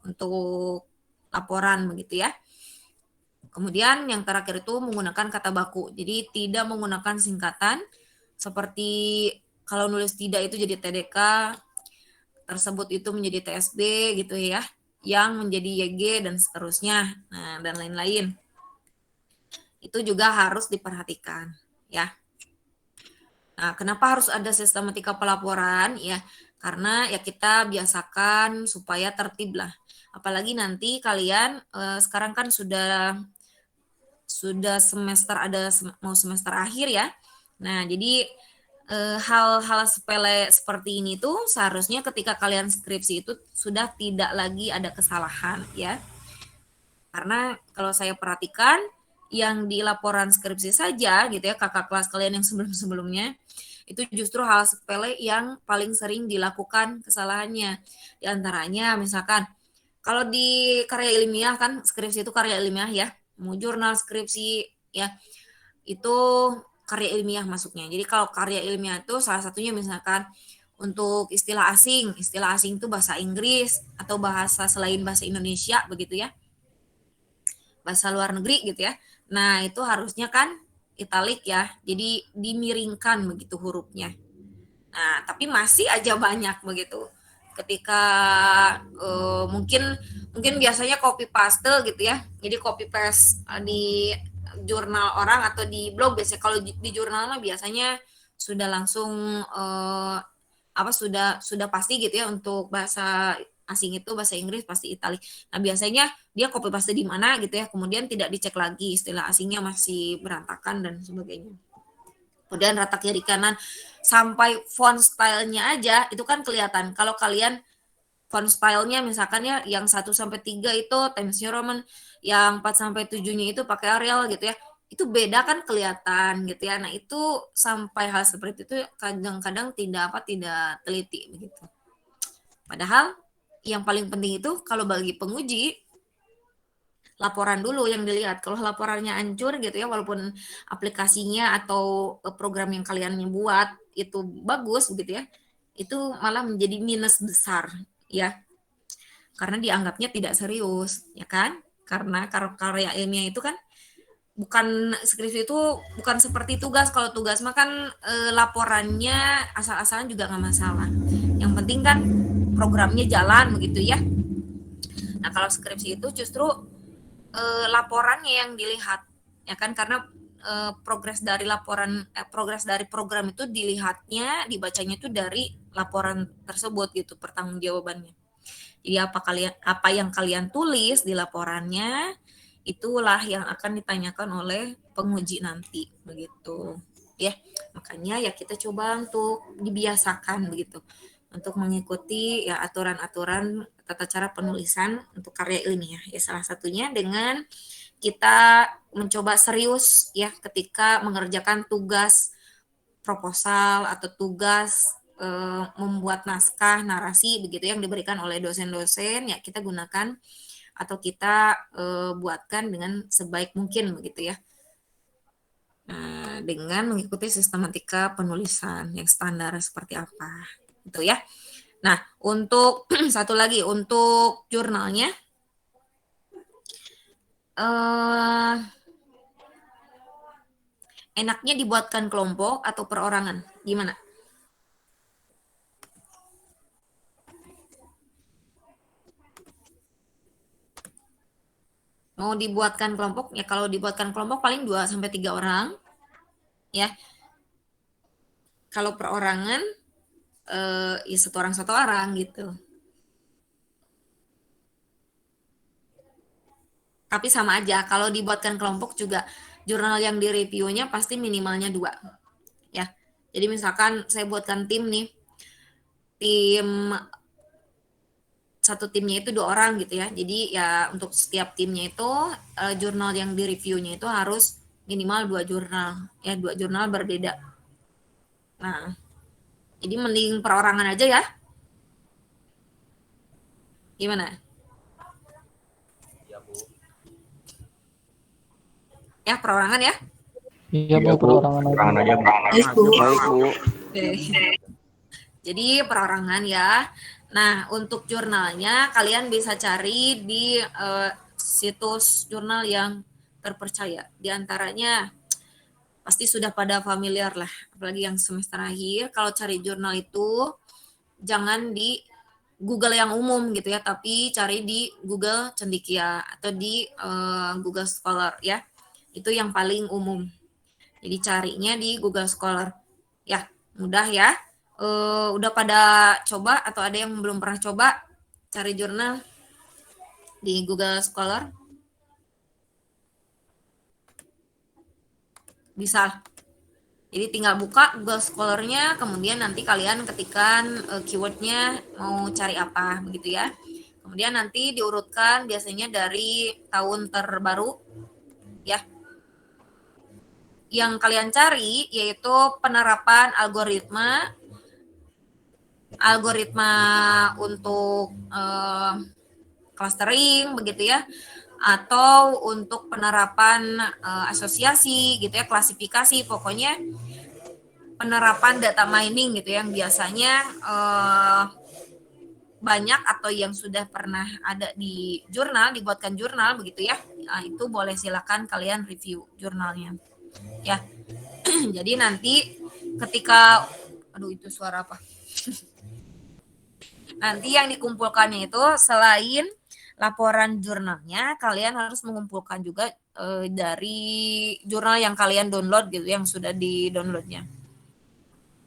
untuk laporan begitu ya. Kemudian yang terakhir itu menggunakan kata baku, jadi tidak menggunakan singkatan, seperti kalau nulis tidak itu jadi TDK, tersebut itu menjadi TSB gitu ya, yang menjadi YG dan seterusnya, nah dan lain-lain. Itu juga harus diperhatikan ya. Nah, kenapa harus ada sistematika pelaporan ya? Karena ya kita biasakan supaya tertib lah. Apalagi nanti kalian sekarang kan sudah semester, mau semester akhir ya. Nah, jadi hal-hal sepele seperti ini tuh seharusnya ketika kalian skripsi itu sudah tidak lagi ada kesalahan ya. Karena kalau saya perhatikan yang di laporan skripsi saja gitu ya, kakak kelas kalian yang sebelum-sebelumnya, itu justru hal sepele yang paling sering dilakukan kesalahannya. Di antaranya misalkan kalau di karya ilmiah kan, skripsi itu karya ilmiah ya, mau jurnal skripsi ya, itu karya ilmiah masuknya. Jadi kalau karya ilmiah itu salah satunya misalkan untuk istilah asing itu bahasa Inggris atau bahasa selain bahasa Indonesia begitu ya, bahasa luar negeri gitu ya. Nah, itu harusnya kan italik ya, jadi dimiringkan begitu hurufnya. Nah, tapi masih aja banyak begitu. Ketika mungkin biasanya copy paste gitu ya. Jadi copy paste di jurnal orang atau di blog biasanya. Kalau di jurnal mah biasanya sudah langsung sudah pasti gitu ya, untuk bahasa asing itu bahasa Inggris pasti Itali. Nah, biasanya dia copy paste di mana gitu ya. Kemudian tidak dicek lagi istilah asingnya masih berantakan dan sebagainya. Kemudian rata kiri kanan sampai font stylenya aja itu kan kelihatan. Kalau kalian font stylenya misalkan ya yang 1 sampai 3 itu Times New Roman, yang 4 sampai 7-nya itu pakai Arial gitu ya. Itu beda kan kelihatan gitu ya. Nah, itu sampai hal seperti itu kadang-kadang tidak teliti begitu. Padahal yang paling penting itu kalau bagi penguji, laporan dulu yang dilihat. Kalau laporannya hancur gitu ya, walaupun aplikasinya atau program yang kalian buat itu bagus gitu ya, itu malah menjadi minus besar ya. Karena dianggapnya tidak serius, ya kan? Karena karya ilmiah itu kan bukan, skripsi itu bukan seperti tugas. Kalau tugas mah kan laporannya asal-asalan juga nggak masalah. Yang penting kan programnya jalan begitu ya. Nah, kalau skripsi itu justru laporannya yang dilihat ya kan, karena progres dari program itu dilihatnya, dibacanya itu dari laporan tersebut gitu, pertanggungjawabannya. Jadi apa yang kalian tulis di laporannya itulah yang akan ditanyakan oleh penguji nanti begitu ya. Makanya ya kita coba untuk dibiasakan begitu untuk mengikuti ya aturan-aturan tata cara penulisan untuk karya ilmiah ya, salah satunya dengan kita mencoba serius ya ketika mengerjakan tugas proposal atau tugas membuat naskah narasi begitu yang diberikan oleh dosen-dosen, ya kita gunakan atau kita buatkan dengan sebaik mungkin begitu ya, dengan mengikuti sistematika penulisan yang standar seperti apa gitu ya. Nah, untuk satu lagi untuk jurnalnya, enaknya dibuatkan kelompok atau perorangan, gimana? Mau dibuatkan kelompok ya, kalau dibuatkan kelompok paling 2 sampai 3 orang ya. Kalau perorangan ya satu orang gitu. Tapi sama aja, kalau dibuatkan kelompok juga jurnal yang direviewnya pasti minimalnya 2 ya. Jadi misalkan saya buatkan tim nih, tim satu timnya itu 2 orang gitu ya. Jadi ya untuk setiap timnya itu jurnal yang direviewnya itu harus minimal 2 jurnal ya, 2 jurnal berbeda. Nah, jadi mending perorangan aja ya. Gimana? Ya, perorangan ya. Iya Bu, perorangan aja. Baik, Bu. Baik, Bu. Oke. Jadi perorangan ya. Nah, untuk jurnalnya kalian bisa cari di situs jurnal yang terpercaya. Di antaranya pasti sudah pada familiar lah, apalagi yang semester akhir. Kalau cari jurnal itu jangan di Google yang umum gitu ya, tapi cari di Google Cendekia atau di Google Scholar ya. Itu yang paling umum. Jadi carinya di Google Scholar. Ya, mudah ya. Udah pada coba atau ada yang belum pernah coba cari jurnal di Google Scholar? Bisa. Jadi tinggal buka Google Scholar-nya, kemudian nanti kalian ketikkan keyword-nya mau cari apa begitu ya. Kemudian nanti diurutkan biasanya dari tahun terbaru ya. Yang kalian cari yaitu penerapan algoritma untuk clustering begitu ya, atau untuk penerapan asosiasi gitu ya, klasifikasi, pokoknya penerapan data mining gitu yang biasanya banyak atau yang sudah pernah ada di jurnal, dibuatkan jurnal begitu ya. Nah, itu boleh silakan kalian review jurnalnya ya. Jadi nanti ketika itu suara apa? Nanti yang dikumpulkannya itu selain laporan jurnalnya, kalian harus mengumpulkan juga dari jurnal yang kalian download gitu, yang sudah di-downloadnya.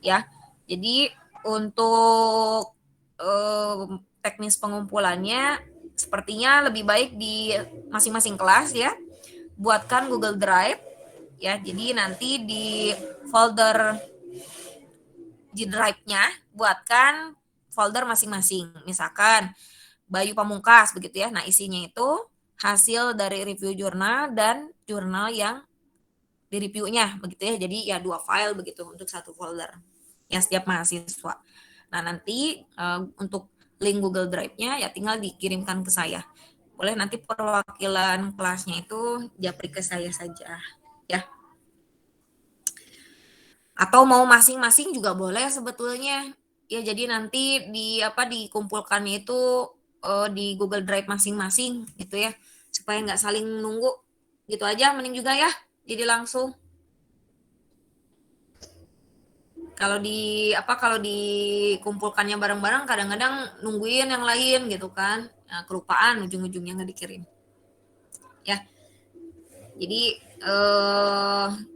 Ya, jadi untuk teknis pengumpulannya sepertinya lebih baik di masing-masing kelas ya. Buatkan Google Drive ya. Jadi nanti di folder G Drive-nya buatkan folder masing-masing. Misalkan Bayu Pamungkas begitu ya. Nah, isinya itu hasil dari review jurnal dan jurnal yang di reviewnya begitu ya. Jadi ya 2 file begitu untuk satu folder. Ya setiap mahasiswa. Nah, nanti untuk link Google Drive-nya ya tinggal dikirimkan ke saya. Boleh nanti perwakilan kelasnya itu japri ke saya saja ya. Atau mau masing-masing juga boleh sebetulnya. Ya jadi nanti dikumpulkannya itu di Google Drive masing-masing gitu ya, supaya nggak saling nunggu gitu aja, mending juga ya jadi langsung. Kalau dikumpulkannya bareng-bareng kadang-kadang nungguin yang lain gitu kan, nah, kelupaan ujung-ujungnya nggak dikirim ya. Jadi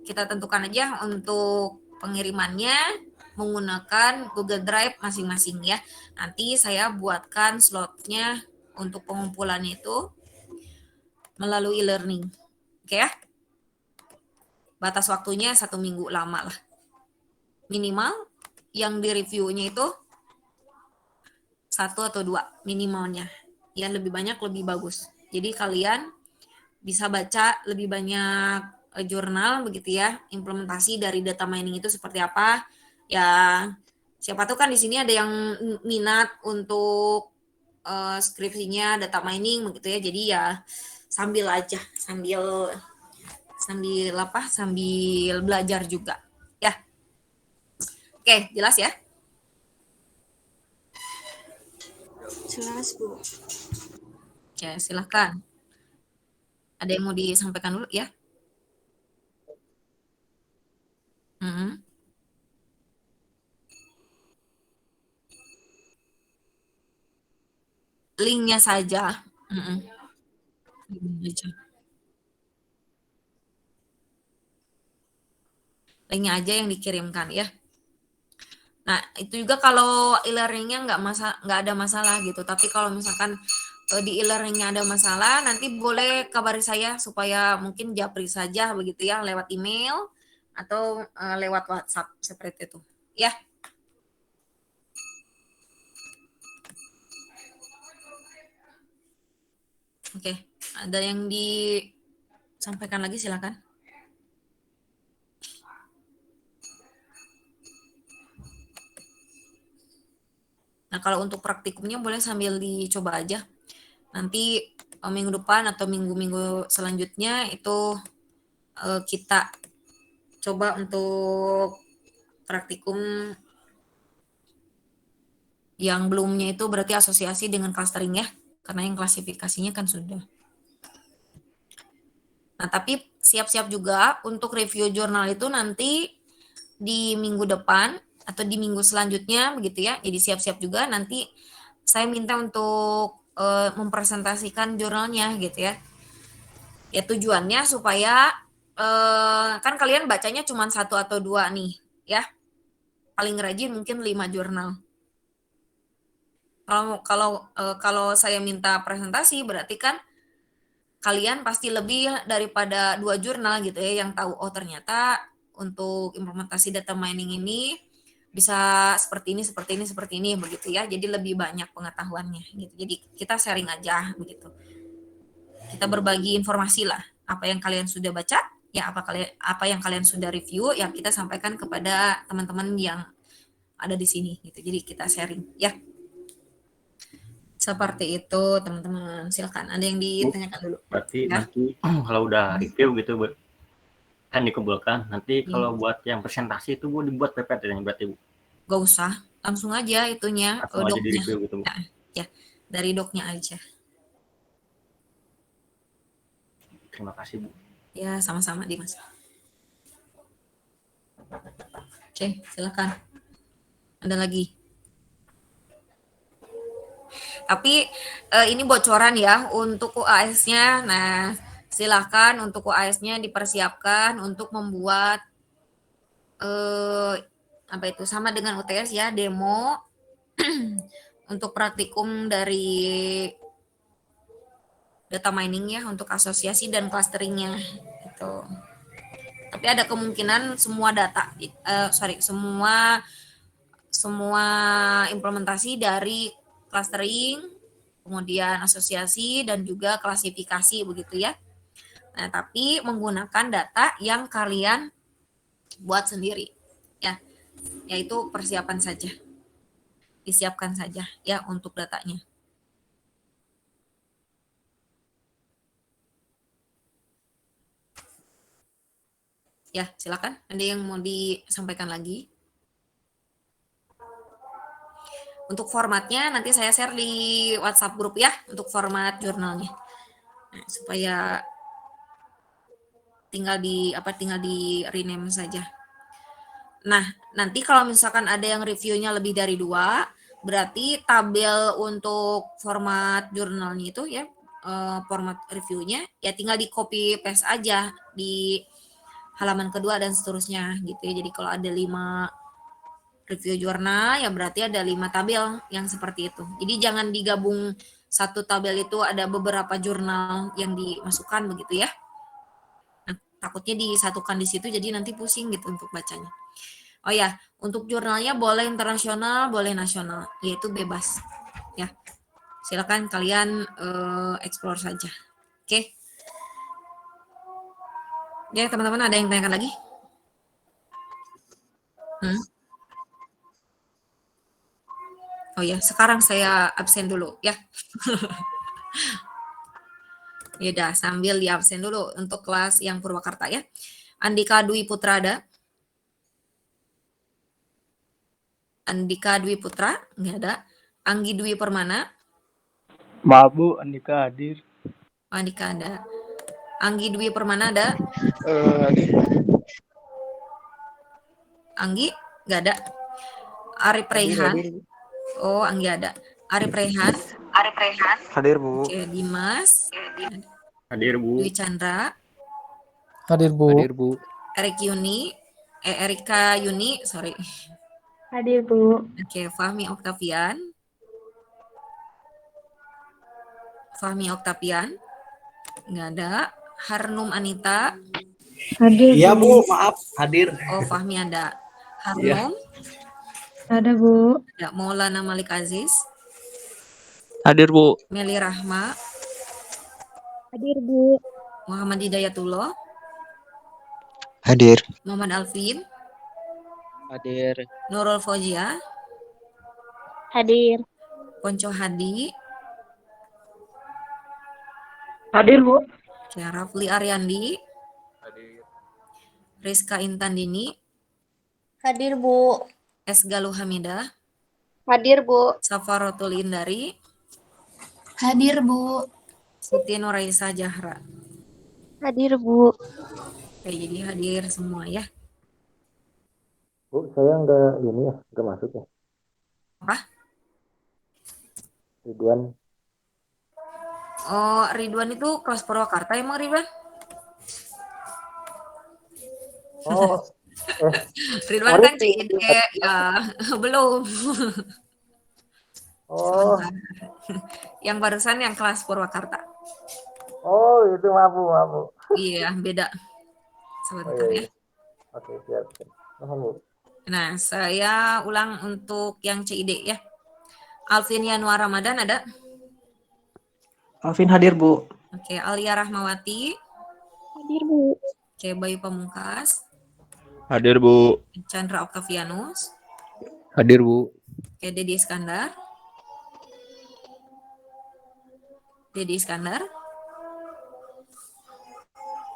kita tentukan aja untuk pengirimannya menggunakan Google Drive masing-masing ya. Nanti saya buatkan slotnya untuk pengumpulannya itu melalui e-learning. Oke ya? Batas waktunya 1 minggu lama lah. Minimal yang di-reviewnya itu 1 atau 2 minimalnya. Ya lebih banyak lebih bagus. Jadi kalian bisa baca lebih banyak jurnal begitu ya, implementasi dari data mining itu seperti apa. Ya, siapa tahu kan di sini ada yang minat untuk skripsinya data mining begitu ya. Jadi ya sambil aja, sambil belajar juga. Ya. Oke, jelas ya? Jelas, Bu. Ya, silakan. Ada yang mau disampaikan dulu ya? Linknya saja. Linknya aja yang dikirimkan ya. Nah, itu juga kalau e-learningnya nggak ada masalah gitu. Tapi kalau misalkan di e-learningnya ada masalah, nanti boleh kabari saya supaya mungkin japri saja begitu ya, lewat email atau lewat WhatsApp seperti itu. Ya, oke. Ada yang disampaikan lagi, silakan. Nah, kalau untuk praktikumnya boleh sambil dicoba aja. Nanti minggu depan atau minggu-minggu selanjutnya itu kita coba untuk praktikum yang belumnya itu berarti asosiasi dengan clustering ya, karena yang klasifikasinya kan sudah. Nah, tapi siap-siap juga untuk review jurnal itu nanti di minggu depan atau di minggu selanjutnya begitu ya. Jadi siap-siap juga nanti saya minta untuk mempresentasikan jurnalnya gitu ya. Ya tujuannya supaya kan kalian bacanya cuma 1 atau 2 nih ya. Paling rajin mungkin 5 jurnal. Kalau saya minta presentasi berarti kan kalian pasti lebih daripada 2 jurnal gitu ya yang tahu oh ternyata untuk implementasi data mining ini bisa seperti ini begitu ya. Jadi lebih banyak pengetahuannya gitu. Jadi kita sharing aja begitu. Kita berbagi informasi lah, apa yang kalian sudah baca, ya apa yang kalian sudah review yang kita sampaikan kepada teman-teman yang ada di sini gitu. Jadi kita sharing ya. Seperti itu teman-teman. Silakan. Ada yang ditanyakan dulu. Berarti Ya. nanti kalau udah review gitu kan dikumpulkan. Nanti kalau buat yang presentasi itu Bu dibuat PPT-nya berarti Bu. Gak usah, langsung aja itunya Langsung aja di doknya. review gitu Bu. Ya, dari doknya aja. Terima kasih Bu. Ya, sama-sama Dimas. Oke, silakan. Ada lagi? Tapi ini bocoran ya untuk UAS-nya. Nah, silakan untuk UAS-nya dipersiapkan untuk membuat apa itu sama dengan UTS ya, demo untuk praktikum dari data mining ya untuk asosiasi dan clusteringnya gitu. Tapi ada kemungkinan semua semua implementasi dari clustering, kemudian asosiasi dan juga klasifikasi begitu ya. Nah, tapi menggunakan data yang kalian buat sendiri ya. Yaitu persiapan saja. Disiapkan saja ya untuk datanya. Ya, silakan. Ada yang mau disampaikan lagi? Untuk formatnya nanti saya share di WhatsApp grup ya untuk format jurnalnya. Nah, supaya tinggal di rename saja. Nah, nanti kalau misalkan ada yang reviewnya lebih dari 2, berarti tabel untuk format jurnalnya itu ya format reviewnya ya tinggal di copy paste aja di halaman kedua dan seterusnya gitu ya. Jadi kalau ada 5 review jurnal ya berarti ada 5 tabel yang seperti itu. Jadi jangan digabung satu tabel itu ada beberapa jurnal yang dimasukkan begitu ya. Nah, takutnya disatukan di situ jadi nanti pusing gitu untuk bacanya. Oh ya, untuk jurnalnya boleh internasional, boleh nasional, yaitu bebas ya. Silakan kalian explore saja. Oke. Ya, teman-teman ada yang tanyakan lagi? Oh ya, sekarang saya absen dulu ya. Ya udah, sambil di absen dulu untuk kelas yang Purwakarta ya. Andika Dwi Putra ada? Andika Dwi Putra? Nggak ada. Anggi Dwi Permana? Maaf Bu, Andika hadir. Oh, Andika ada. Anggi Dwi Permana ada? Anggi? Nggak ada. Arif Rehan? Oh, Anggi ada. Arif Rehan? Hadir Bu. Oke, Dimas? Hadir Bu. Dwi Chandra? Hadir Bu. Hadir Bu. Erika Yuni, sorry. Hadir, Bu. Oke, Fahmi Oktavian. Fahmi Oktavian. Nggak ada. Harnum Anita. Hadir, Iya Bu. Bu, maaf hadir. Oh, Fahmi ada. Iya. Harnum. Ada, Bu. Ada Maulana Malik Aziz. Hadir, Bu. Meli Rahma. Hadir, Bu. Muhammad Hidayatullah. Hadir. Muhammad Alvin. Hadir. Nurul Fauzia. Hadir. Ponco Hadi. Hadir, Bu. Oke, Rafli Ariandi. Rizka Intandini. Hadir, Bu. S. Galuh Hamidah. Hadir, Bu. Safarotul Indari. Hadir, Bu. Siti Nuraisa Jahra. Hadir, Bu. Oke, jadi hadir semua ya. Bu, saya nggak masuk ya. Apa? Ridwan. Oh, Ridwan itu kelas Purwakarta emang Ridwan? Oh, Ridwan kan CID ya, belum. oh, Sebentar. Yang barusan yang kelas Purwakarta. oh itu maaf Bu. Iya, beda. Sebentar Oh, iya. ya. Oke, siap. Paham, Bu. Nah, saya ulang untuk yang CID ya. Alvin Yanuar Ramadan ada? Alvin hadir Bu. Oke, Alia Rahmawati. Hadir, Bu. Oke, Bayu Pamungkas. Hadir, Bu. Chandra Octavianus. Hadir, Bu. Oke, Dedi Iskandar. Dedi Iskandar.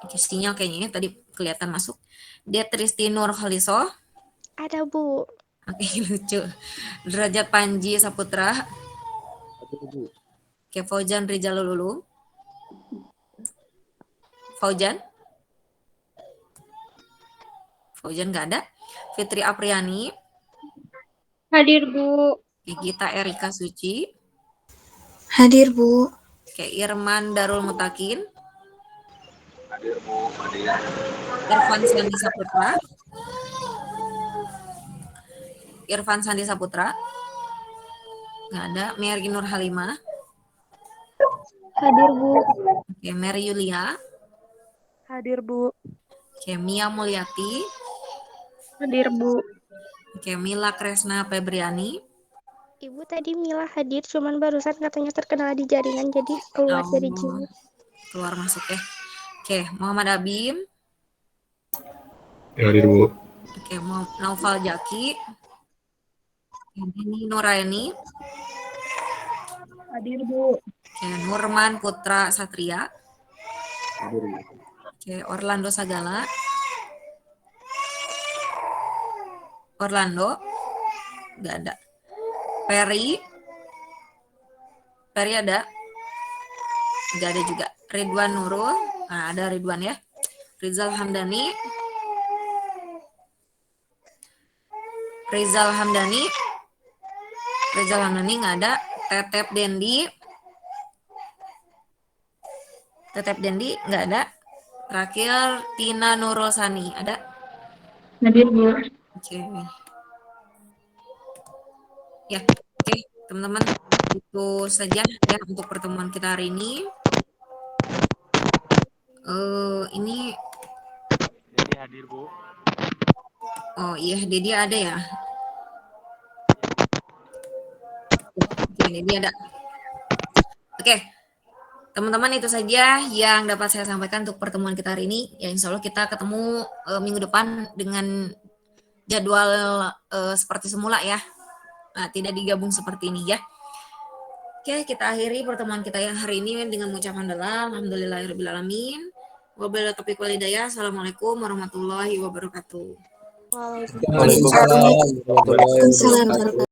Oke, sinyal kayaknya tadi kelihatan masuk. Detristi Nur Khaliso. Ada, Bu. Oke, lucu. Derajat Panji Saputra. Hadir, Bu. Oke, Faujan Rijalul Ulum. Faujan nggak ada. Fitri Apriani. Hadir, Bu. Oke, Gita Erika Suci. Hadir, Bu. Oke, Irman Darul Mutakin. Irfan Sandi Saputra. Irfan Sandi Saputra. Nggak ada. Mary Nur Halimah. Hadir, Bu. Oke, Mary Yulia. Hadir, Bu. Oke, Mia Mulyati. Hadir, Bu. Oke, Mila Kresna Febriani. Ibu tadi Mila hadir, cuman barusan katanya terkendala di jaringan, jadi keluar dari Zoom. Keluar masuk ya. Oke, Muhammad Abim. Ya, hadir, Bu. Oke, Naufal Jaki. Ini Nuraini. Hadir, Bu. Oke, Nurman Putra Satria. Hadir, Bu. Oke, Orlando Sagala. Orlando. Nggak ada. Perry ada? Nggak ada juga. Ridwan Nurul. Nah, ada Ridwan ya. Rizal Hamdani. Rizal Hamdani nggak ada. Tetep Dendi nggak ada. Terakhir Tina Nurul Sani ada? Hadir, Bu. Oke. Ya, oke teman-teman, itu saja ya untuk pertemuan kita hari ini. Ini Jadi hadir Bu. oh iya, Dedi ada ya? Oke, Dedi ada. Oke, teman-teman, itu saja yang dapat saya sampaikan untuk pertemuan kita hari ini. Ya, insya Allah kita ketemu minggu depan dengan jadwal seperti semula ya. Nah, tidak digabung seperti ini ya. Oke, kita akhiri pertemuan kita yang hari ini dengan mengucapkan alhamdulillahirrahmanirrahim. Wabillahi taufiq wal hidayah. Assalamualaikum warahmatullahi wabarakatuh. Waalaikumsalam. Waalaikumsalam.